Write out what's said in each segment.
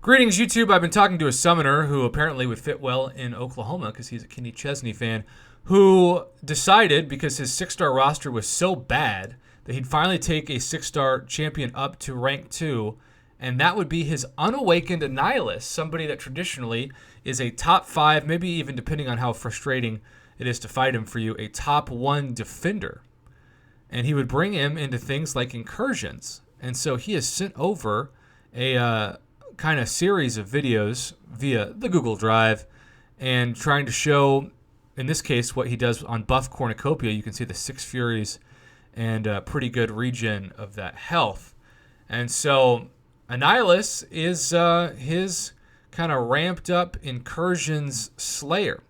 Greetings, YouTube. I've been talking to a summoner who apparently would fit well in Oklahoma because he's a Kenny Chesney fan, who decided, because his 6-star roster was so bad, that he'd finally take a 6-star champion up to rank 2, and that would be his unawakened Annihilus, somebody that traditionally is a top 5, maybe even depending on how frustrating it is to fight him for you, a top 1 defender. And he would bring him into things like incursions. And so he has sent over a kind of series of videos via the Google Drive and trying to show, in this case, what he does on buff cornucopia. You can see the 6 Furies and a pretty good regen of that health. And so Annihilus is his kind of ramped up incursions slayer.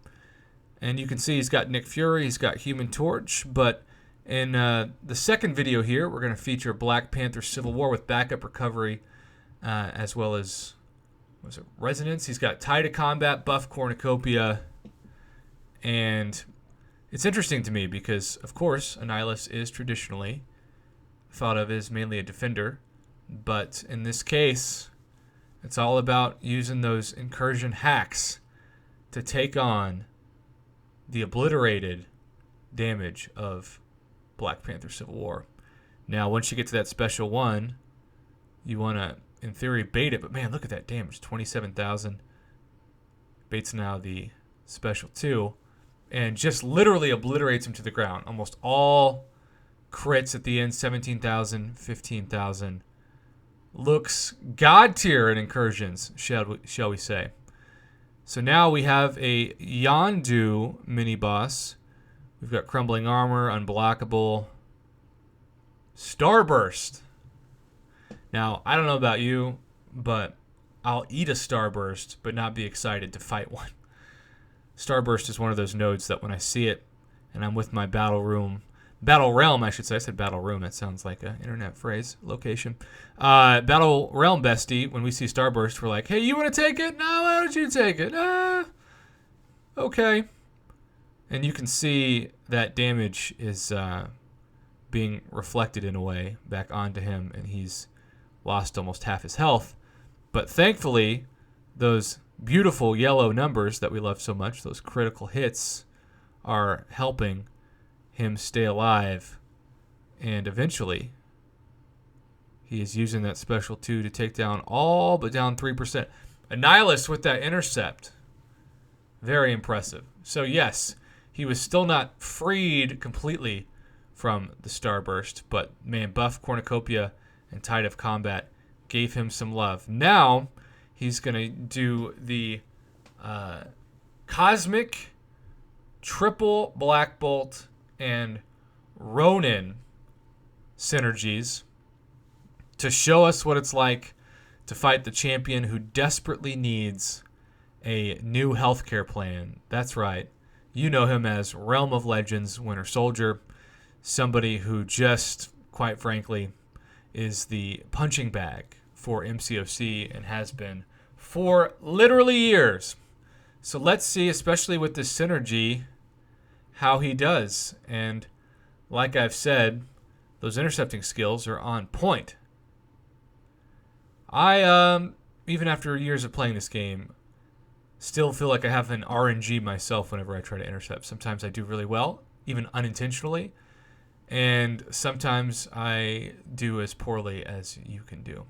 And you can see he's got Nick Fury, he's got Human Torch, but in the second video here, we're going to feature Black Panther Civil War with backup recovery, as well as, was it Resonance? He's got Tie to Combat, buff cornucopia, and it's interesting to me because, of course, Annihilus is traditionally thought of as mainly a defender, but in this case, it's all about using those incursion hacks to take on the obliterated damage of Black Panther Civil War. Now, once you get to that special one, you want to, in theory, bait it, but man, look at that damage, 27,000. Baits now the special 2, and just literally obliterates him to the ground. Almost all crits at the end, 17,000, 15,000. Looks god tier in incursions, shall we say. So now we have a Yondu mini-boss. We've got Crumbling Armor, Unblockable, Starburst. Now, I don't know about you, but I'll eat a Starburst, but not be excited to fight one. Starburst is one of those nodes that when I see it, and I'm with my Battle Realm, I should say. I said Battle Room. That sounds like an internet phrase, location. Battle Realm bestie, when we see Starburst, we're like, hey, you want to take it? No, why don't you take it? Okay. And you can see that damage is being reflected in a way back onto him, and he's lost almost half his health. But thankfully, those beautiful yellow numbers that we love so much, those critical hits, are helping him stay alive. And eventually, he is using that special 2 to take down all but down 3%. Annihilus with that intercept. Very impressive. So yes, he was still not freed completely from the Starburst, but man, buff cornucopia and Tide of Combat gave him some love. Now he's going to do the Cosmic Triple Black Bolt and Ronin synergies to show us what it's like to fight the champion who desperately needs a new healthcare plan. That's right. You know him as Realm of Legends Winter Soldier, somebody who just, quite frankly, is the punching bag for MCOC and has been for literally years. So let's see, especially with this synergy, how he does. And like I've said, those intercepting skills are on point. I, even after years of playing this game, still feel like I have an RNG myself whenever I try to intercept. Sometimes I do really well, even unintentionally, and sometimes I do as poorly as you can do.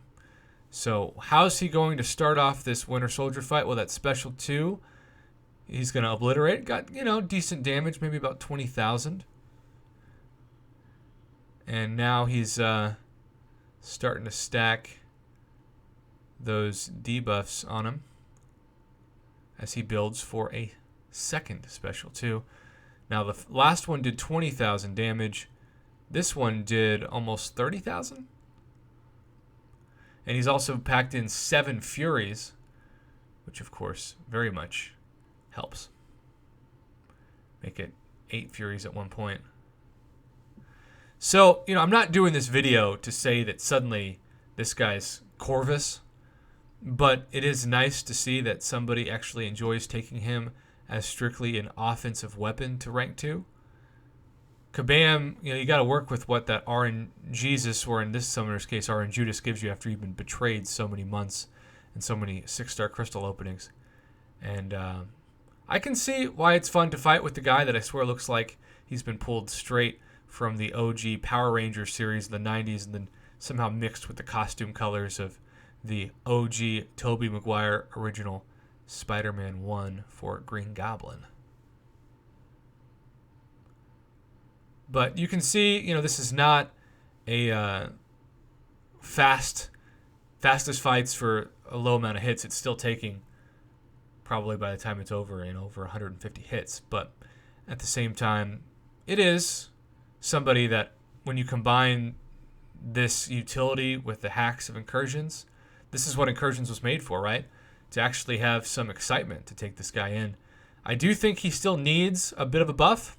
So how's he going to start off this Winter Soldier fight? Well, that special 2, he's going to obliterate. Got, decent damage, maybe about 20,000. And now he's starting to stack those debuffs on him as he builds for a second special 2. Now, the last one did 20,000 damage. This one did almost 30,000. And he's also packed in 7 Furies, which, of course, very much helps. Make it 8 Furies at one point. So, I'm not doing this video to say that suddenly this guy's Corvus, but it is nice to see that somebody actually enjoys taking him as strictly an offensive weapon to rank 2. Kabam, you got to work with what that RN Jesus, or in this summoner's case, RN Judas, gives you after you've been betrayed so many months and so many 6-star crystal openings. And I can see why it's fun to fight with the guy that I swear looks like he's been pulled straight from the OG Power Rangers series in the 90s and then somehow mixed with the costume colors of the OG Tobey Maguire original Spider-Man 1 for Green Goblin. But you can see, this is not a fastest fights for a low amount of hits. It's still taking, probably by the time it's over, over 150 hits. But at the same time, it is somebody that when you combine this utility with the hacks of Incursions, this is what Incursions was made for, right? To actually have some excitement to take this guy in. I do think he still needs a bit of a buff,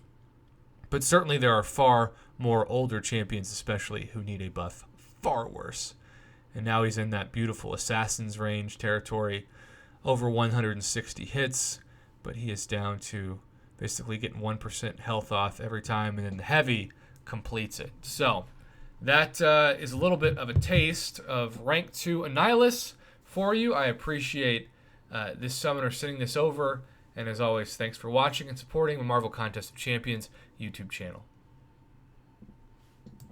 but certainly there are far more older champions especially who need a buff far worse. And now he's in that beautiful Assassin's range territory, over 160 hits, but he is down to basically getting 1% health off every time, and then the heavy completes it. So that is a little bit of a taste of Rank 2 Annihilus for you. I appreciate this summoner sending this over, and as always, thanks for watching and supporting the Marvel Contest of Champions YouTube channel.